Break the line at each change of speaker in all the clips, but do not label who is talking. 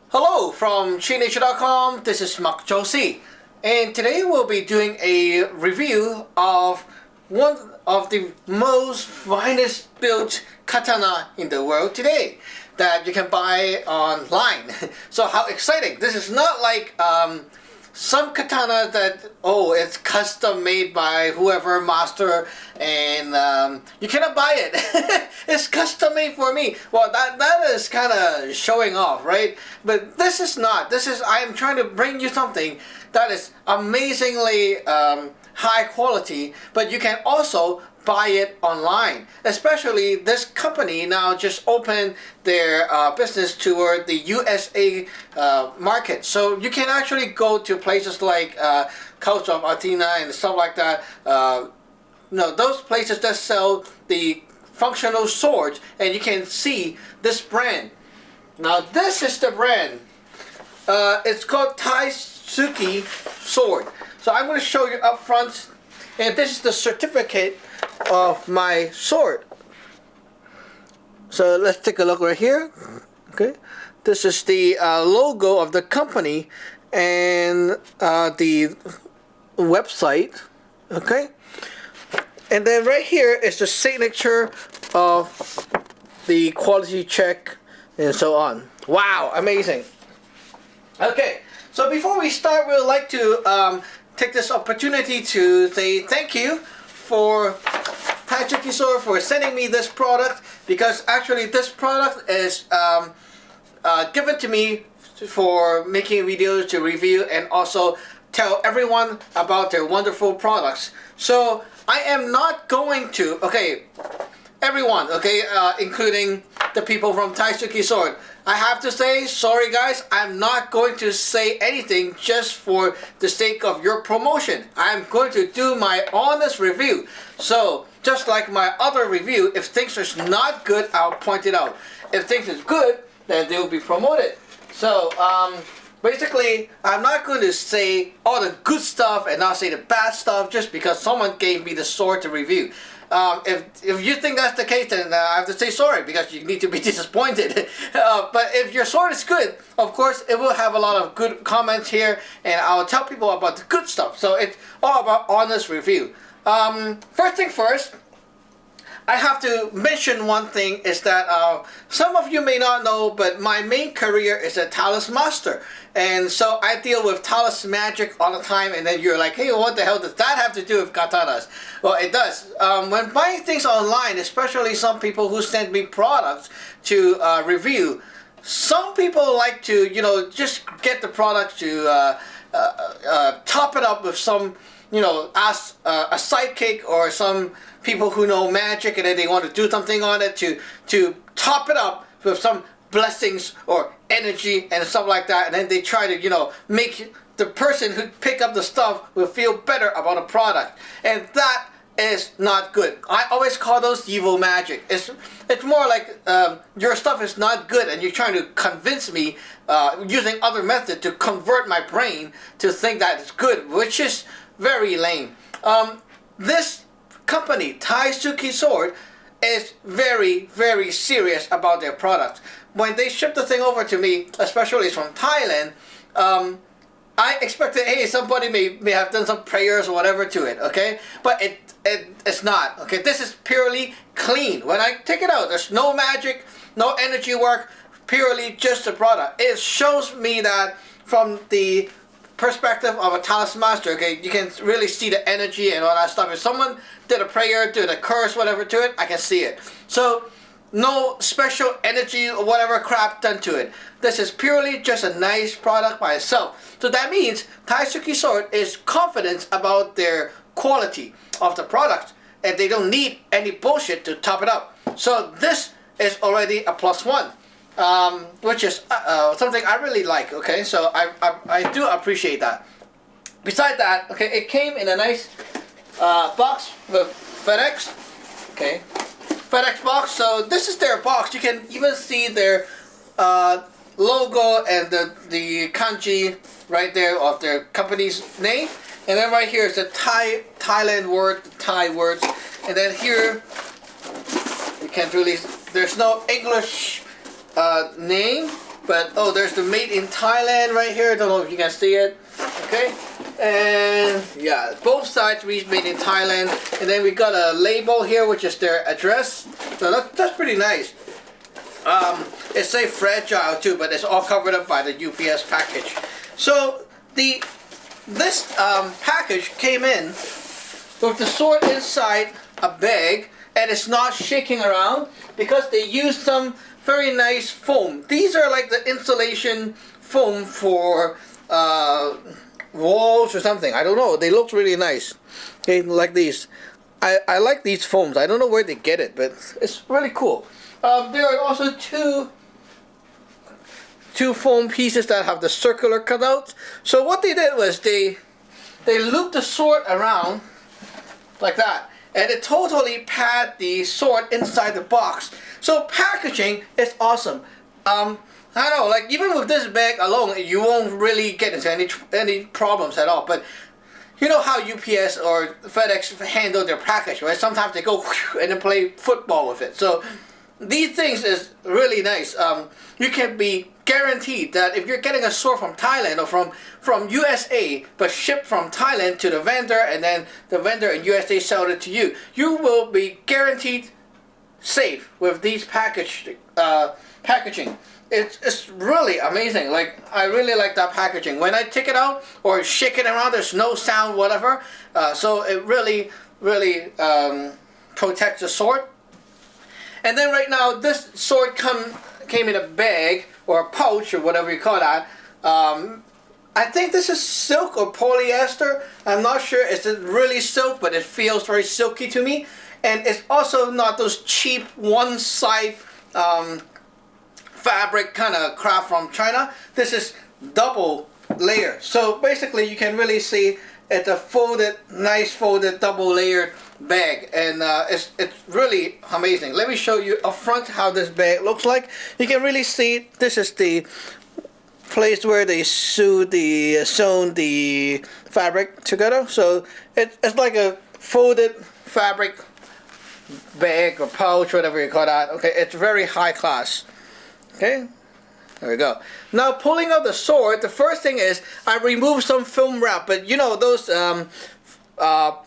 Hello from ChiNature.com. This is Mark Josie, and today we'll be doing a review of one of the most finest built katana in the world today that you can buy online. So how exciting! This is not like some katana that it's custom made by whoever master, and you cannot buy it. It's custom made for me. Well, that is kind of showing off, right? But this is not. I am trying to bring you something that is amazingly high quality, but you can also buy it online. Especially this company now just opened their business toward the USA market. So you can actually go to places like Couch of Athena and stuff like that. Those places that sell the functional swords, and you can see this brand. Now this is the brand. It's called Thaitsuki sword. So I'm going to show you up front, and this is the certificate of my sword. So let's take a look right here. Okay, this is the logo of the company and the website. Okay, and then right here is the signature of the quality check and so on. Wow, amazing. Okay, so before we start, we would like to take this opportunity to say thank you for Thaitsuki Sword for sending me this product, because actually this product is given to me for making videos to review and also tell everyone about their wonderful products. So I am not going to, everyone, including the people from Thaitsuki Sword, I have to say, sorry guys, I'm not going to say anything just for the sake of your promotion. I'm going to do my honest review. So, just like my other review, if things are not good, I'll point it out. If things is good, then they will be promoted. So, basically, I'm not going to say all the good stuff and not say the bad stuff just because someone gave me the sword to review. If you think that's the case, then I have to say sorry, because you need to be disappointed. But if your sword is good, of course it will have a lot of good comments here, and I'll tell people about the good stuff. So it's all about honest review. First thing first, I have to mention one thing is that some of you may not know, but my main career is a Talisman master, and so I deal with Talisman magic all the time. And then you're like, hey, what the hell does that have to do with katanas? Well, it does. When buying things online, especially some people who send me products to review, some people like to, just get the product to top it up with some, ask a sidekick or some people who know magic, and then they want to do something on it to top it up with some blessings or energy and stuff like that, and then they try to make the person who pick up the stuff will feel better about a product, and that is not good. I always call those evil magic. It's more like your stuff is not good and you're trying to convince me using other methods to convert my brain to think that it's good, which is very lame. This company, Thaitsuki Sword, is very, very serious about their products. When they ship the thing over to me, especially from Thailand, I expected, hey, somebody may have done some prayers or whatever to it, okay? But it's not, okay? This is purely clean. When I take it out, there's no magic, no energy work, purely just the product. It shows me that from the perspective of a Talisman master, okay, you can really see the energy and all that stuff. If someone did a prayer, did a curse, whatever to it, I can see it. So no special energy or whatever crap done to it. This is purely just a nice product by itself. So that means Thaitsuki Sword is confident about their quality of the product, and they don't need any bullshit to top it up. So this is already a +1. Which is something I really like, okay? So I do appreciate that. Besides that, okay, it came in a nice box with FedEx, okay? FedEx box, so this is their box. You can even see their logo and the kanji right there of their company's name. And then right here is the Thailand word, the Thai words. And then here, you can't really, there's no English name, But oh, there's the made in Thailand right here. I don't know if you can see it. Okay, and yeah, both sides read made in Thailand, and then we got a label here which is their address. So that's pretty nice. It's say fragile too, but it's all covered up by the UPS package. So this package came in with the sword inside a bag, and it's not shaking around because they used some very nice foam. These are like the insulation foam for walls or something. I don't know. They look really nice. Okay, like these. I like these foams. I don't know where they get it, but it's really cool. There are also two foam pieces that have the circular cutouts. So what they did was they looped the sword around like that, and it totally packed the sword inside the box. So packaging is awesome. I don't know, like even with this bag alone, you won't really get into any problems at all. But you know how UPS or FedEx handle their package, right? Sometimes they go and then play football with it. So these things is really nice. You can be guaranteed that if you're getting a sword from Thailand or from USA, but shipped from Thailand to the vendor, and then the vendor in USA sell it to you, you will be guaranteed safe with these packaging. It's really amazing. Like, I really like that packaging. When I take it out or shake it around, there's no sound, whatever. So it really protects the sword. And then right now, this sword came in a bag or a pouch or whatever you call that. I think this is silk or polyester. I'm not sure. It's really silk, but it feels very silky to me. And it's also not those cheap one-side fabric kind of craft from China. This is double layer. So basically, you can really see it's a nice folded double layered bag, and it's really amazing. Let me show you up front how this bag looks like. You can really see this is the place where they sewn the fabric together. So it's like a folded fabric bag or pouch, whatever you call that. Okay, it's very high class. Okay, there we go. Now pulling out the sword, the first thing is I removed some film wrap, but you know those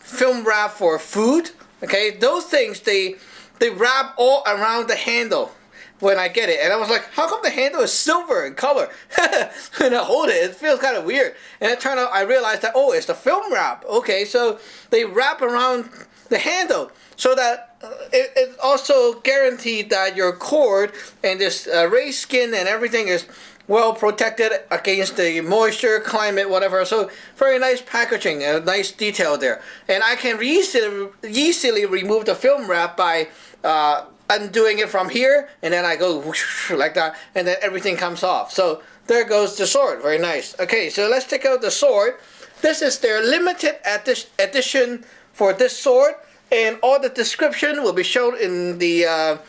film wrap for food. Okay, those things they wrap all around the handle when I get it, and I was like, how come the handle is silver in color? And I hold it feels kind of weird, and it turned out I realized that, oh, it's the film wrap. Okay, so they wrap around the handle so that it's also guaranteed that your cord and this raised skin and everything is well protected against the moisture, climate, whatever. So very nice packaging, a nice detail there. And I can easily remove the film wrap by undoing it from here, and then I go whoosh, like that, and then everything comes off. So there goes the sword, very nice. Okay, so let's take out the sword. This is their limited edition for this sword, and all the description will be shown in the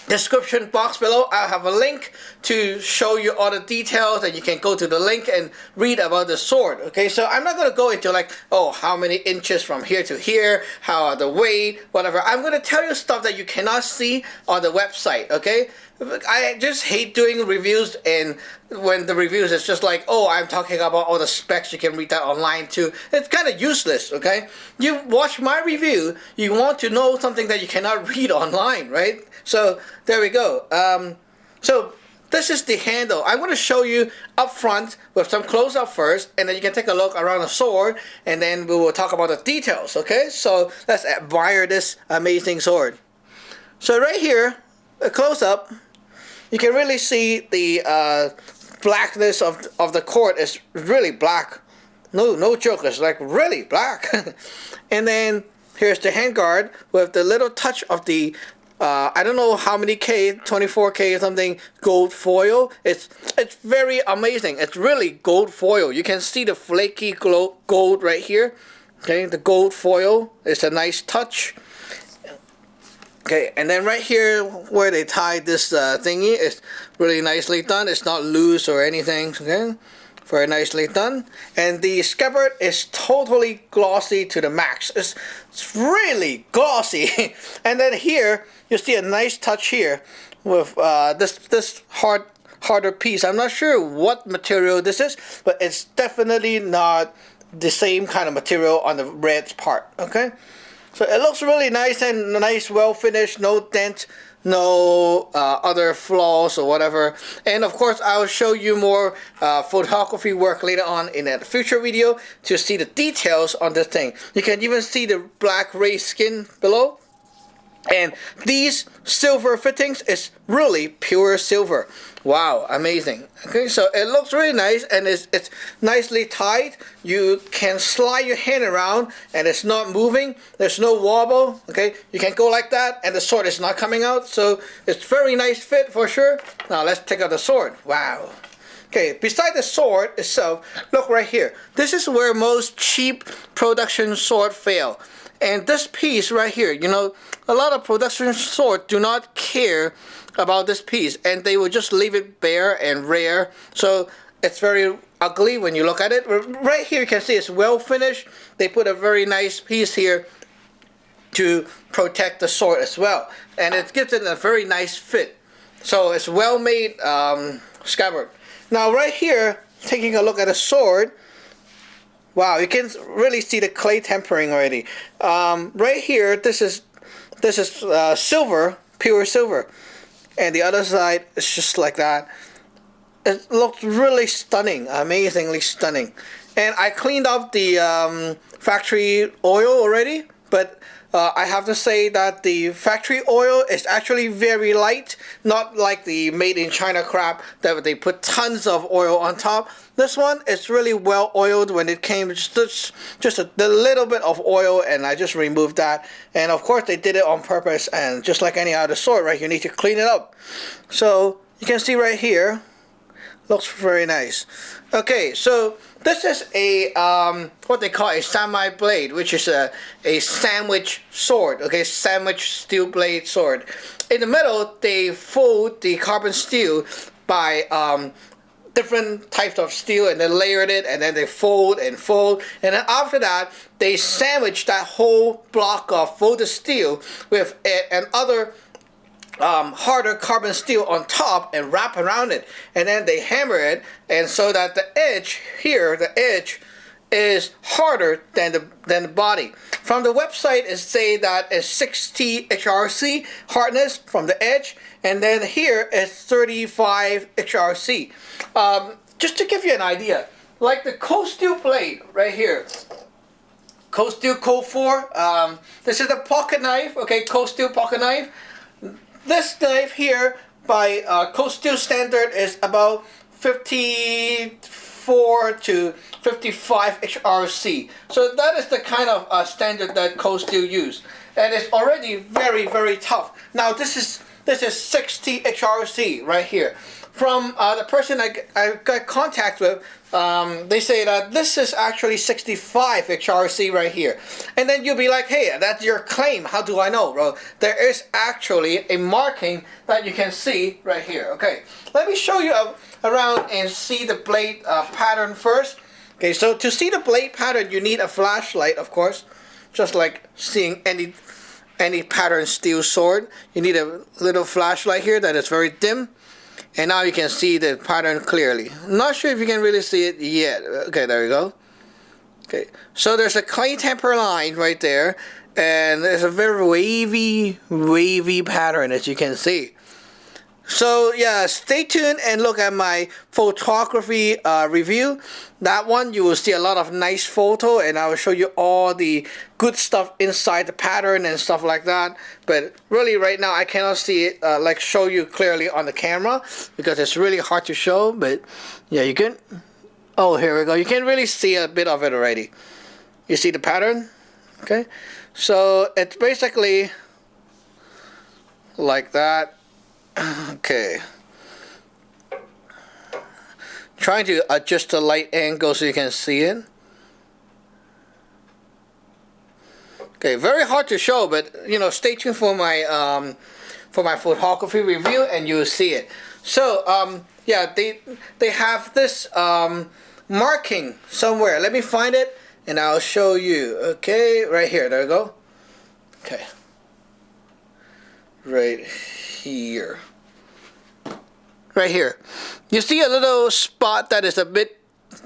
description box below. I have a link to show you all the details, and you can go to the link and read about the sword. Okay, so I'm not going to go into like, oh, how many inches from here to here, how are the weight, whatever. I'm going to tell you stuff that you cannot see on the website. Okay, I just hate doing reviews, and when the reviews is just like, oh, I'm talking about all the specs, you can read that online too. It's kind of useless. Okay, you watch my review, you want to know something that you cannot read online, right? So there we go. So this is the handle. I'm going to show you up front with some close up first, and then you can take a look around the sword, and then we will talk about the details. Okay, so let's admire this amazing sword. So right here, a close up, you can really see the blackness of the cord is really black. No joke, it's like really black. And then here's the handguard with the little touch of the I don't know how many K, 24K or something, gold foil. It's very amazing. It's really gold foil. You can see the flaky gold right here. Okay, the gold foil is a nice touch. Okay, and then right here where they tied this thingy is really nicely done. It's not loose or anything. Okay, very nicely done. And the scabbard is totally glossy to the max. It's really glossy. And then here you see a nice touch here with this hard harder piece. I'm not sure what material this is, but it's definitely not the same kind of material on the red part. Okay, so it looks really nice and nice, well finished, no dent, no other flaws or whatever. And of course, I'll show you more photography work later on in a future video to see the details on this thing. You can even see the black ray skin below. And these silver fittings is really pure silver. Wow, amazing. Okay, so it looks really nice, and it's nicely tied. You can slide your hand around and it's not moving. There's no wobble. Okay, you can go like that and the sword is not coming out. So it's very nice fit for sure. Now let's take out the sword. Wow. Okay, beside the sword itself, look right here. This is where most cheap production sword fail. And this piece right here, you know, a lot of production swords do not care about this piece, and they will just leave it bare and rare. So it's very ugly when you look at it. Right here you can see it's well finished. They put a very nice piece here to protect the sword as well, and it gives it a very nice fit. So it's well made scabbard. Now right here, taking a look at the sword, wow, you can really see the clay tempering already. Right here, this is silver, pure silver, and the other side is just like that. It looks really stunning, amazingly stunning. And I cleaned up the factory oil already, but I have to say that the factory oil is actually very light, not like the made in China crap that they put tons of oil on top. This one is really well oiled. When it came, just a little bit of oil, and I just removed that. And of course they did it on purpose, and just like any other sword, right, you need to clean it up. So you can see right here, looks very nice. Okay, so this is a what they call a Sanmai blade, which is a sandwich sword. Okay, sandwich steel blade sword. In the middle, they fold the carbon steel by different types of steel, and then layered it, and then they fold and fold, and then after that they sandwich that whole block of folded steel with another harder carbon steel on top and wrap around it, and then they hammer it, and so that the edge here, the edge is harder than the body. From the website, it say that it's 60 HRC hardness from the edge, and then here is 35 HRC. Just to give you an idea, like the cold steel blade right here, cold steel Code 4. This is a pocket knife. Okay, cold steel pocket knife. This knife here by cold steel standard is about 54 to 55 HRC. So that is the kind of standard that cold steel use, and it's already very, very tough. Now this is 60 HRC right here. From the person I got contact with, they say that this is actually 65 HRC right here. And then you'll be like, hey, that's your claim. How do I know, bro? There is actually a marking that you can see right here. Okay, let me show you around and see the blade pattern first. Okay, so to see the blade pattern, you need a flashlight, of course. Just like seeing any pattern steel sword, you need a little flashlight here that is very dim. And now you can see the pattern clearly. I'm not sure if you can really see it yet. Okay, there you go. Okay, so there's a clay temper line right there, and there's a very wavy pattern, as you can see. So yeah, stay tuned and look at my photography review. That one you will see a lot of nice photo, and I will show you all the good stuff inside the pattern and stuff like that. But really right now I cannot see it like show you clearly on the camera because it's really hard to show. But yeah, you can. Oh, here we go. You can really see a bit of it already. You see the pattern? Okay, so it's basically like that. Okay, trying to adjust the light angle so you can see it. Okay, very hard to show, but you know, stay tuned for my photography review and you'll see it. So yeah, they have this marking somewhere. Let me find it and I'll show you. Okay, right here. There we go. Okay, right here. right here. You see a little spot that is a bit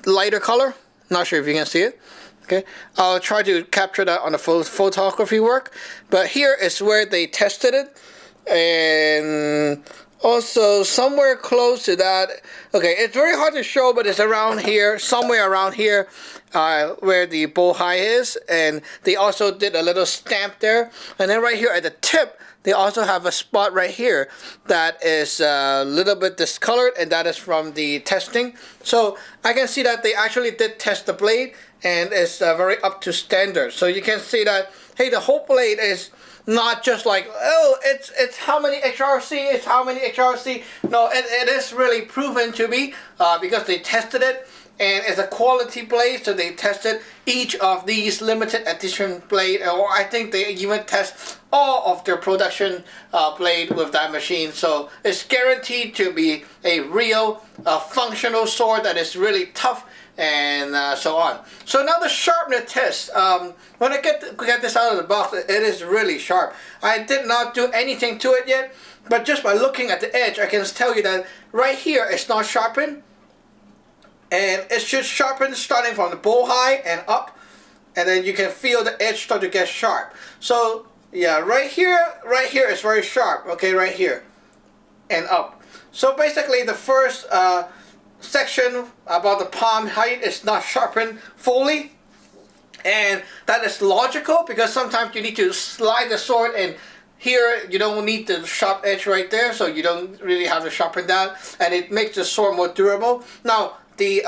lighter color? Not sure if you can see it. Okay, I'll try to capture that on the photography work. But here is where they tested it, and also somewhere close to that. Okay, it's very hard to show, but it's around here, somewhere around here, where the bow high is, and they also did a little stamp there. And then right here at the tip, they also have a spot right here that is a little bit discolored, and that is from the testing. So I can see that they actually did test the blade, and it's very up to standard. So you can see that, hey, the whole blade is not just like, oh, it's how many HRC, it's how many HRC. No, it is really proven to be, because they tested it, and it's a quality blade, so they tested each of these limited edition blade, or I think they even test all of their production blade with that machine. So it's guaranteed to be a real functional sword that is really tough, and so on. So now the sharpness test. When I get this out of the box, it is really sharp. I did not do anything to it yet, but just by looking at the edge, I can tell you that right here it's not sharpened, and it's just sharpened starting from the bow high and up, and then you can feel the edge start to get sharp. So yeah, right here is very sharp. Okay, right here and up. So basically the first section about the palm height is not sharpened fully, and that is logical because sometimes you need to slide the sword, and here you don't need the sharp edge right there, so you don't really have to sharpen that, and it makes the sword more durable. Now the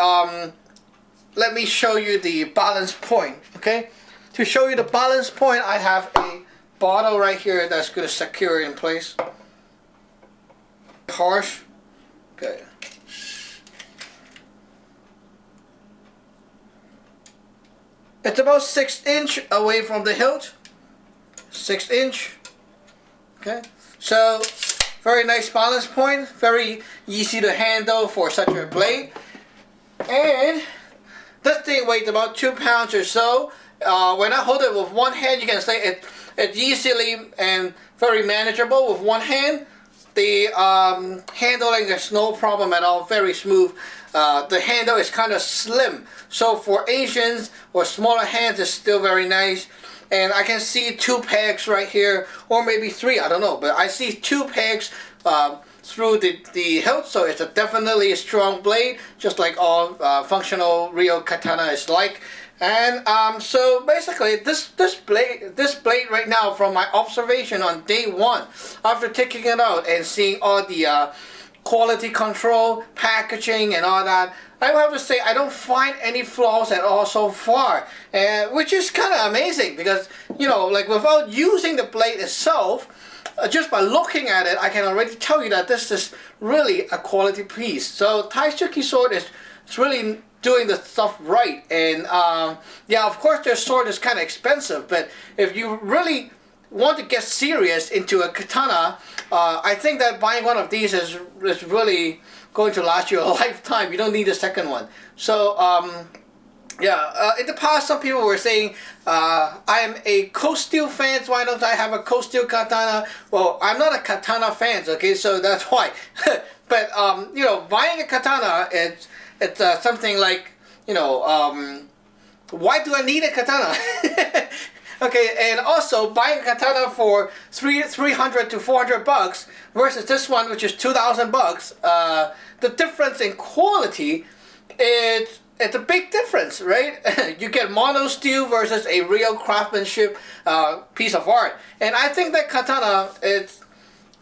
let me show you the balance point. Okay, to show you the balance point, I have a bottle right here that's going to secure it in place. Harsh. Okay. It's about 6 inch away from the hilt. 6 inch. Okay. So very nice balance point. Very easy to handle for such a blade. And this thing weighs about 2 pounds or so. When I hold it with one hand, you can say it's easily and very manageable with one hand. The handling is no problem at all, very smooth. The handle is kind of slim, so for Asians or smaller hands it's still very nice. And I can see 2 pegs right here, or maybe 3, I don't know, but I see 2 pegs through the hilt, so it's definitely a strong blade, just like all functional real katana is like. And so basically this blade right now, from my observation on day 1, after taking it out and seeing all the quality control, packaging and all that, I have to say I don't find any flaws at all so far, which is kind of amazing because, you know, like without using the blade itself, just by looking at it, I can already tell you that this is really a quality piece. So Thaitsuki sword is really doing the stuff right. And yeah, of course their sword is kind of expensive, but if you really want to get serious into a katana, I think that buying one of these is really going to last you a lifetime. You don't need a second one. So yeah, in the past some people were saying I am a Cold Steel fan, so why don't I have a Cold Steel katana? Well, I'm not a katana fan, okay, so that's why. But you know, buying a katana, it's something like, you know, why do I need a katana? Okay, and also buying a katana for $300 to $400 versus this one, which is $2,000. The difference in quality, it's a big difference, right? You get mono steel versus a real craftsmanship piece of art, and I think that katana is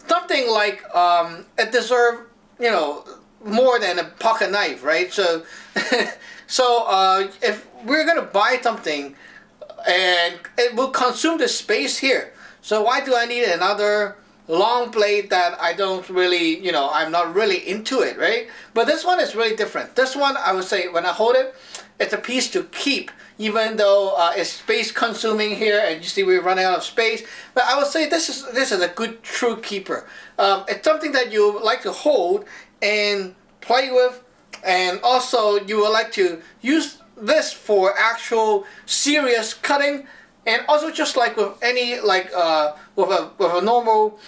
something like it deserves, you know, more than a pocket knife, right? So, so if we're gonna buy something, and it will consume the space here, so why do I need another long blade that I don't really, you know, I'm not really into it, right? But this one is really different. This one, I would say, when I hold it, it's a piece to keep, even though it's space consuming here, and you see we're running out of space. But I would say this is a good true keeper. It's something that you like to hold and play with, and also you would like to use this for actual serious cutting, and also just like with any, like with a normal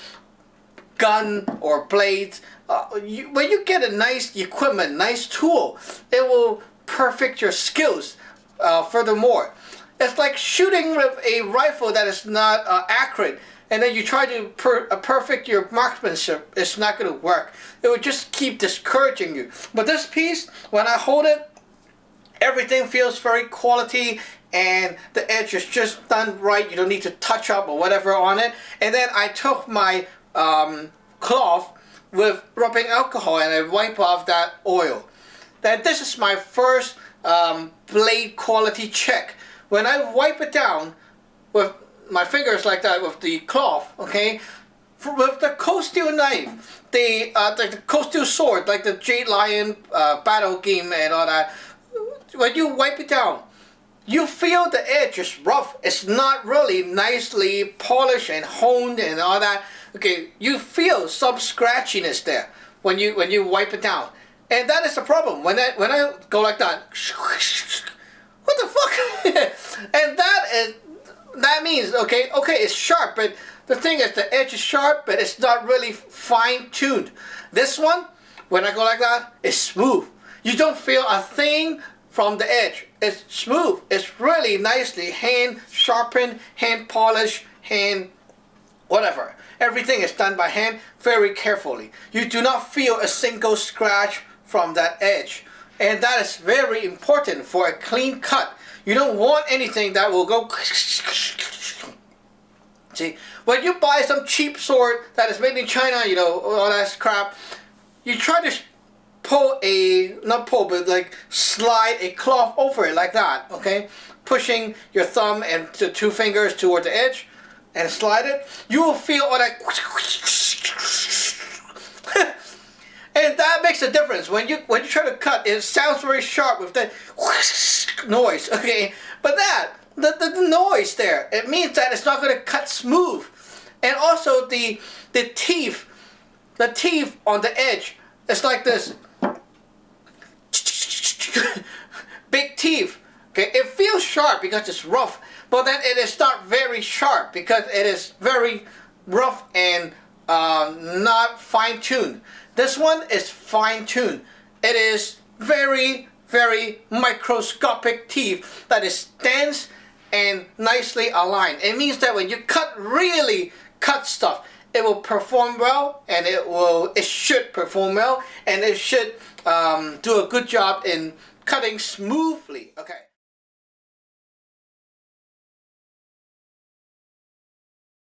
gun or blades, when you get a nice equipment, nice tool, it will perfect your skills furthermore. It's like shooting with a rifle that is not accurate, and then you try to perfect your marksmanship. It's not going to work. It will just keep discouraging you. But this piece, when I hold it, everything feels very quality, and the edge is just done right. You don't need to touch up or whatever on it. And then I took my cloth with rubbing alcohol and I wipe off that oil. Then this is my first blade quality check. When I wipe it down with my fingers like that with the cloth, okay, with the cold steel knife, the cold steel sword, like the Jade Lion battle game and all that, when you wipe it down, you feel the edge is rough. It's not really nicely polished and honed and all that. Okay, you feel some scratchiness there when you wipe it down, and that is the problem. When I go like that, what the fuck? And that means okay, it's sharp, but the thing is the edge is sharp, but it's not really fine tuned. This one, when I go like that, it's smooth. You don't feel a thing from the edge. It's smooth. It's really nicely hand sharpened, hand polished, hand whatever. Everything is done by hand very carefully. You do not feel a single scratch from that edge. And that is very important for a clean cut. You don't want anything that will go. See, when you buy some cheap sword that is made in China, you know, all that crap, you try to not like slide a cloth over it like that, okay? Pushing your thumb and the two fingers toward the edge and slide it, you will feel all that. And that makes a difference. When you try to cut, it sounds very sharp with that noise, okay? But the noise there, it means that it's not going to cut smooth. And also the teeth on the edge, it's like this. Big teeth. Okay, it feels sharp because it's rough, but then it is not very sharp because it is very rough and not fine-tuned. This one is fine-tuned. It is very, very microscopic teeth that is dense and nicely aligned. It means that when you really cut stuff, it will perform well, and it should perform well, and it should do a good job in cutting smoothly. Okay.